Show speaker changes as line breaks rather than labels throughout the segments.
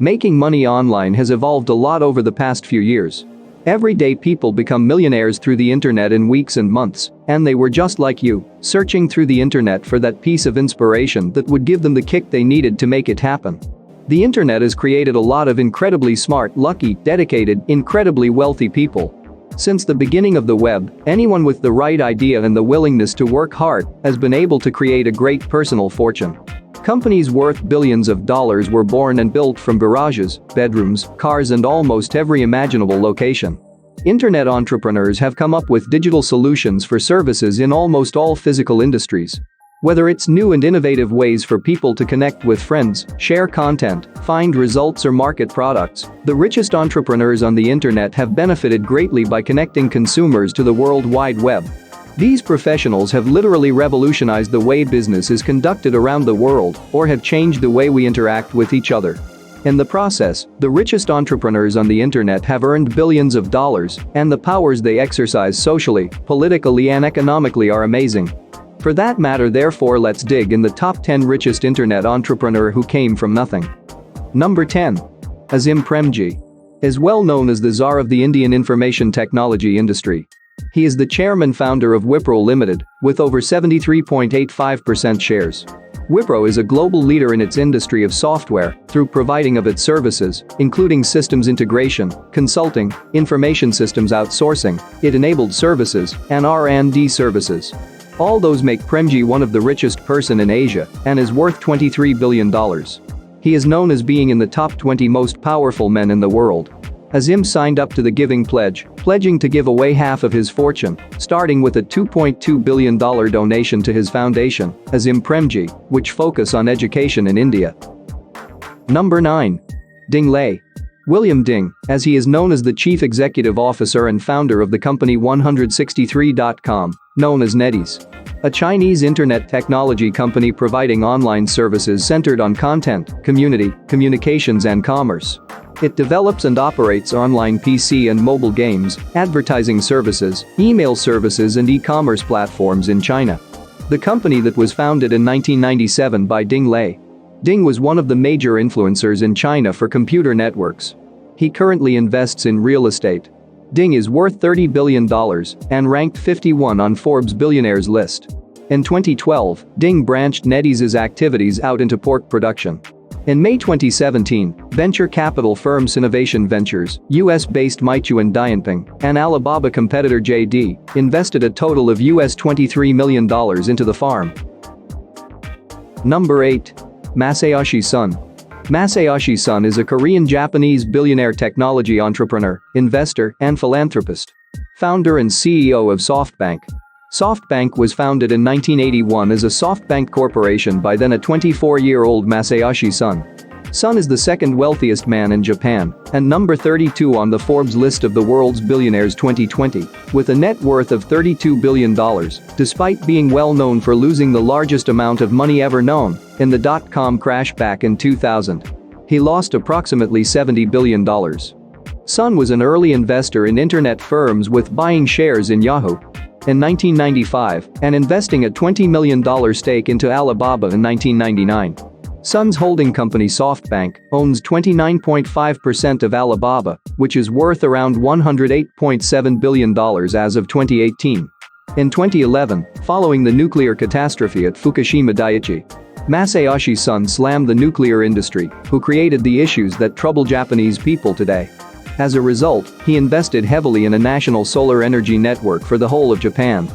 Making money online has evolved a lot over the past few years. Everyday people become millionaires through the internet in weeks and months, and they were just like you, searching through the internet for that piece of inspiration that would give them the kick they needed to make it happen. The internet has created a lot of incredibly smart, lucky, dedicated, incredibly wealthy people. Since the beginning of the web, anyone with the right idea and the willingness to work hard has been able to create a great personal fortune. Companies worth billions of dollars were born and built from garages, bedrooms, cars, and almost every imaginable location. Internet entrepreneurs have come up with digital solutions for services in almost all physical industries. Whether it's new and innovative ways for people to connect with friends, share content, find results, or market products, the richest entrepreneurs on the internet have benefited greatly by connecting consumers to the World Wide Web. These professionals have literally revolutionized the way business is conducted around the world or have changed the way we interact with each other. In the process, the richest entrepreneurs on the internet have earned billions of dollars, and the powers they exercise socially, politically, and economically are amazing. For that matter, therefore, let's dig in the top 10 richest internet entrepreneur who came from nothing. Number 10. Azim Premji is well known as the czar of the Indian information technology industry. He is the chairman-founder of Wipro Limited, with over 73.85% shares. Wipro is a global leader in its industry of software through providing of its services, including systems integration, consulting, information systems outsourcing, it-enabled services, and R&D services. All those make Premji one of the richest person in Asia and is worth $23 billion. He is known as being in the top 20 most powerful men in the world. Azim signed up to the Giving Pledge, pledging to give away half of his fortune, starting with a $2.2 billion donation to his foundation, Azim Premji, which focus on education in India. Number 9. Ding Lei. William Ding, as he is known as the chief executive officer and founder of the company 163.com, known as NetEase. A Chinese internet technology company providing online services centered on content, community, communications, and commerce. It develops and operates online PC and mobile games, advertising services, email services, and e-commerce platforms in China. The company that was founded in 1997 by Ding Lei. Ding was one of the major influencers in China for computer networks. He currently invests in real estate. Ding is worth $30 billion and ranked 51 on Forbes Billionaires list. In 2012, Ding branched NetEase's activities out into pork production. In May 2017, venture capital firm Sinovation Ventures, US-based Meituan and Dianping, and Alibaba competitor JD, invested a total of $23 million into the farm. Number 8. Masayoshi Sun. Masayoshi Sun is a Korean-Japanese billionaire technology entrepreneur, investor, and philanthropist. Founder and CEO of SoftBank. SoftBank was founded in 1981 as a SoftBank Corporation by then a 24-year-old Masayoshi Sun. Sun is the second wealthiest man in Japan and number 32 on the Forbes list of the world's billionaires 2020, with a net worth of $32 billion, despite being well known for losing the largest amount of money ever known in the dot-com crash back in 2000. He lost approximately $70 billion. Sun was an early investor in internet firms, with buying shares in Yahoo in 1995 and investing a $20 million stake into Alibaba in 1999. Sun's holding company SoftBank owns 29.5% of Alibaba, which is worth around $108.7 billion as of 2018. In 2011, following the nuclear catastrophe at Fukushima Daiichi, Masayoshi Sun slammed the nuclear industry, who created the issues that trouble Japanese people today. As a result, he invested heavily in a national solar energy network for the whole of Japan.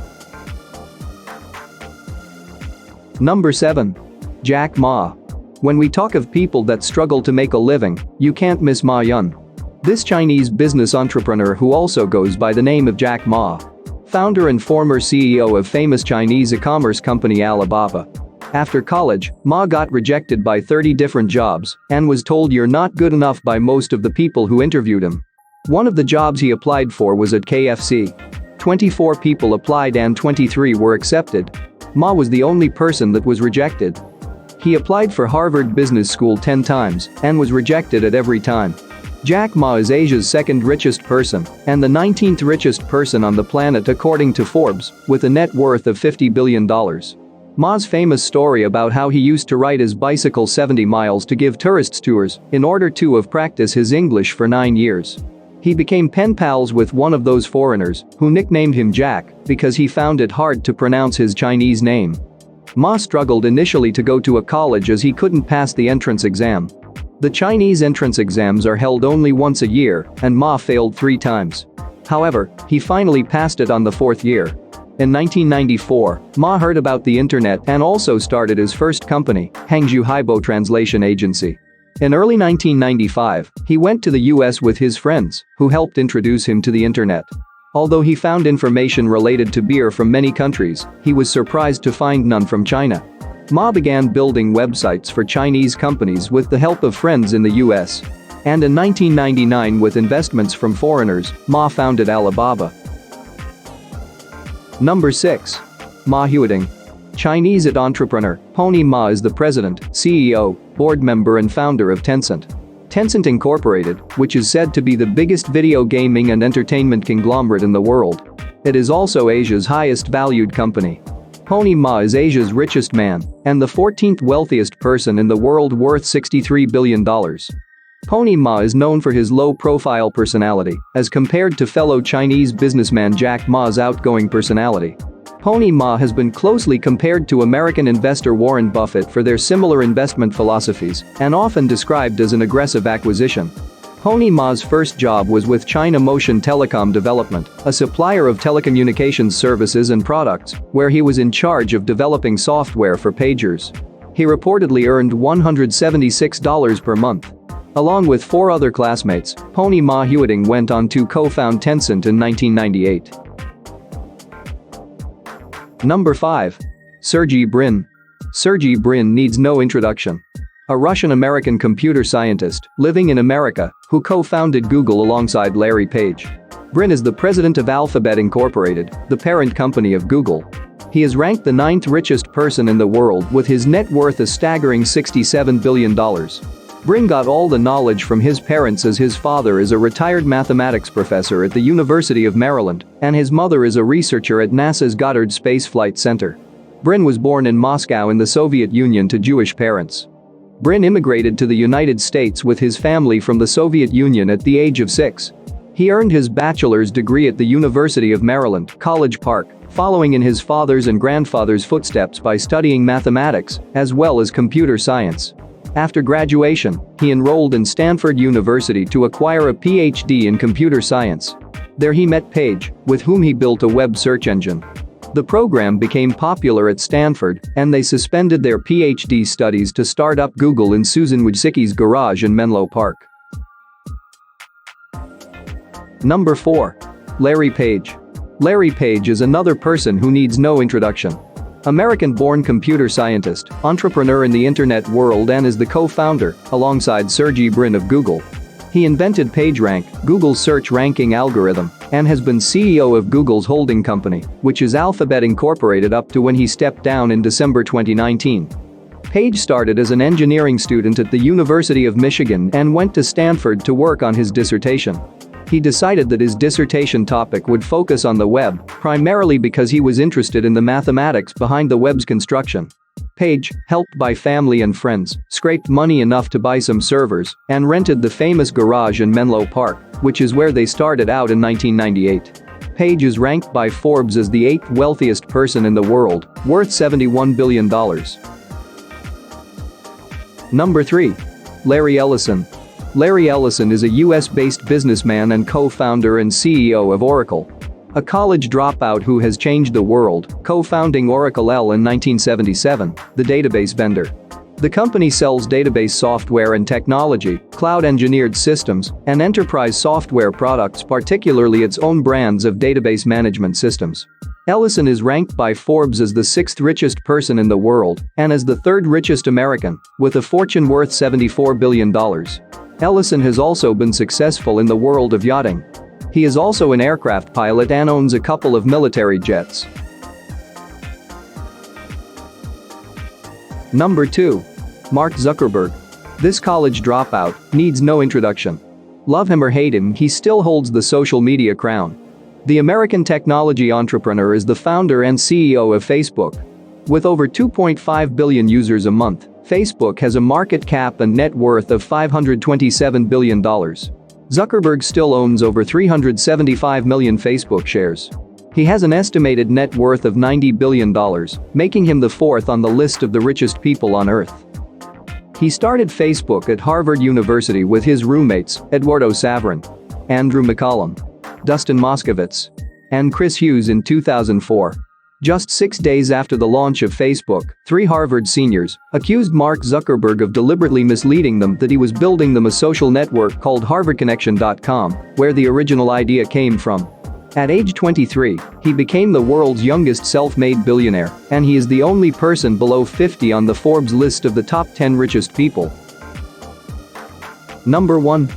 Number 7. Jack Ma. When we talk of people that struggle to make a living, you can't miss Ma Yun. This Chinese business entrepreneur, who also goes by the name of Jack Ma, founder and former CEO of famous Chinese e-commerce company Alibaba. After college, Ma got rejected by 30 different jobs and was told you're not good enough by most of the people who interviewed him. One of the jobs he applied for was at KFC. 24 people applied and 23 were accepted. Ma was the only person that was rejected. He applied for Harvard Business School 10 times and was rejected at every time. Jack Ma is Asia's second richest person and the 19th richest person on the planet according to Forbes, with a net worth of $50 billion. Ma's famous story about how he used to ride his bicycle 70 miles to give tourists tours in order to practice his English for 9 years. He became pen pals with one of those foreigners who nicknamed him Jack because he found it hard to pronounce his Chinese name. Ma struggled initially to go to a college as he couldn't pass the entrance exam. The Chinese entrance exams are held only once a year, and Ma failed 3 times. However, he finally passed it on the 4th year. In 1994, Ma heard about the internet and also started his first company, Hangzhou Haibo Translation Agency. In early 1995, he went to the US with his friends, who helped introduce him to the internet. Although he found information related to beer from many countries, he was surprised to find none from China. Ma began building websites for Chinese companies with the help of friends in the US. And in 1999, with investments from foreigners, Ma founded Alibaba. Number 6. Ma Huiting. Chinese entrepreneur, Pony Ma is the president, CEO, board member and founder of Tencent. Tencent Incorporated, which is said to be the biggest video gaming and entertainment conglomerate in the world. It is also Asia's highest valued company. Pony Ma is Asia's richest man and the 14th wealthiest person in the world, worth $63 billion. Pony Ma is known for his low-profile personality as compared to fellow Chinese businessman Jack Ma's outgoing personality. Pony Ma has been closely compared to American investor Warren Buffett for their similar investment philosophies and often described as an aggressive acquisition. Pony Ma's first job was with China Motion Telecom Development, a supplier of telecommunications services and products, where he was in charge of developing software for pagers. He reportedly earned $176 per month. Along with 4 other classmates, Pony Ma Huiting went on to co-found Tencent in 1998. Number 5. Sergey Brin. Sergey Brin needs no introduction. A Russian-American computer scientist living in America who co-founded Google alongside Larry Page. Brin is the president of Alphabet Incorporated, the parent company of Google. He is ranked the 9th richest person in the world with his net worth a staggering $67 billion. Brin got all the knowledge from his parents, as his father is a retired mathematics professor at the University of Maryland and his mother is a researcher at NASA's Goddard Space Flight Center. Brin was born in Moscow in the Soviet Union to Jewish parents. Brin immigrated to the United States with his family from the Soviet Union at the age of 6. He earned his bachelor's degree at the University of Maryland, College Park, following in his father's and grandfather's footsteps by studying mathematics as well as computer science. After graduation, he enrolled in Stanford University to acquire a PhD in computer science. There he met Page, with whom he built a web search engine. The program became popular at Stanford, and they suspended their PhD studies to start up Google in Susan Wojcicki's garage in Menlo Park. Number 4. Larry Page. Larry Page is another person who needs no introduction. American-born computer scientist, entrepreneur in the internet world, and is the co-founder, alongside Sergey Brin, of Google. He invented PageRank, Google's search ranking algorithm, and has been CEO of Google's holding company, which is Alphabet Incorporated, up to when he stepped down in December 2019. Page started as an engineering student at the University of Michigan and went to Stanford to work on his dissertation. He decided that his dissertation topic would focus on the web, primarily because he was interested in the mathematics behind the web's construction. Page, helped by family and friends, scraped money enough to buy some servers and rented the famous garage in Menlo Park, which is where they started out in 1998. Page is ranked by Forbes as the 8th wealthiest person in the world, worth $71 billion. Number 3. Larry Ellison. Larry Ellison is a US-based businessman and co-founder and CEO of Oracle. A college dropout who has changed the world, co-founding Oracle in 1977, the database vendor. The company sells database software and technology, cloud-engineered systems, and enterprise software products, particularly its own brands of database management systems. Ellison is ranked by Forbes as the 6th richest person in the world and as the 3rd richest American, with a fortune worth $74 billion. Ellison has also been successful in the world of yachting. He is also an aircraft pilot and owns a couple of military jets. Number 2. Mark Zuckerberg. This college dropout needs no introduction. Love him or hate him, he still holds the social media crown. The American technology entrepreneur is the founder and CEO of Facebook. With over 2.5 billion users a month, Facebook has a market cap and net worth of $527 billion. Zuckerberg still owns over 375 million Facebook shares. He has an estimated net worth of $90 billion, making him the fourth on the list of the richest people on Earth. He started Facebook at Harvard University with his roommates, Eduardo Saverin, Andrew McCollum, Dustin Moskovitz, and Chris Hughes in 2004. Just 6 days after the launch of Facebook, 3 Harvard seniors accused Mark Zuckerberg of deliberately misleading them that he was building them a social network called HarvardConnection.com, where the original idea came from. At age 23, he became the world's youngest self-made billionaire, and he is the only person below 50 on the Forbes list of the top 10 richest people. Number 1.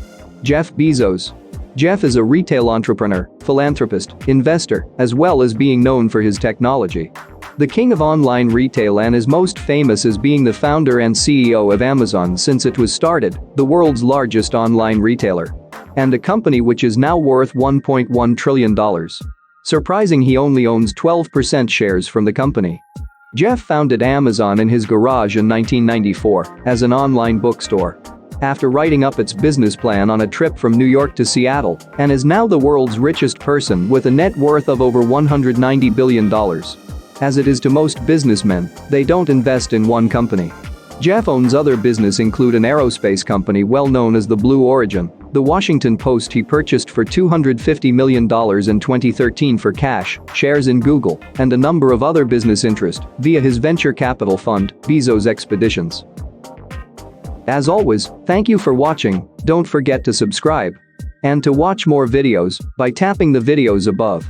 Jeff Bezos. Jeff is a retail entrepreneur, philanthropist, investor, as well as being known for his technology. The king of online retail and is most famous as being the founder and CEO of Amazon since it was started, the world's largest online retailer. And a company which is now worth $1.1 trillion. Surprising he only owns 12% shares from the company. Jeff founded Amazon in his garage in 1994 as an online bookstore. After writing up its business plan on a trip from New York to Seattle, and is now the world's richest person with a net worth of over $190 billion. As it is to most businessmen, they don't invest in one company. Jeff owns other business include an aerospace company well known as the Blue Origin, the Washington Post he purchased for $250 million in 2013 for cash, shares in Google, and a number of other business interests via his venture capital fund, Bezos Expeditions. As always, thank you for watching, don't forget to subscribe. And to watch more videos by tapping the videos above.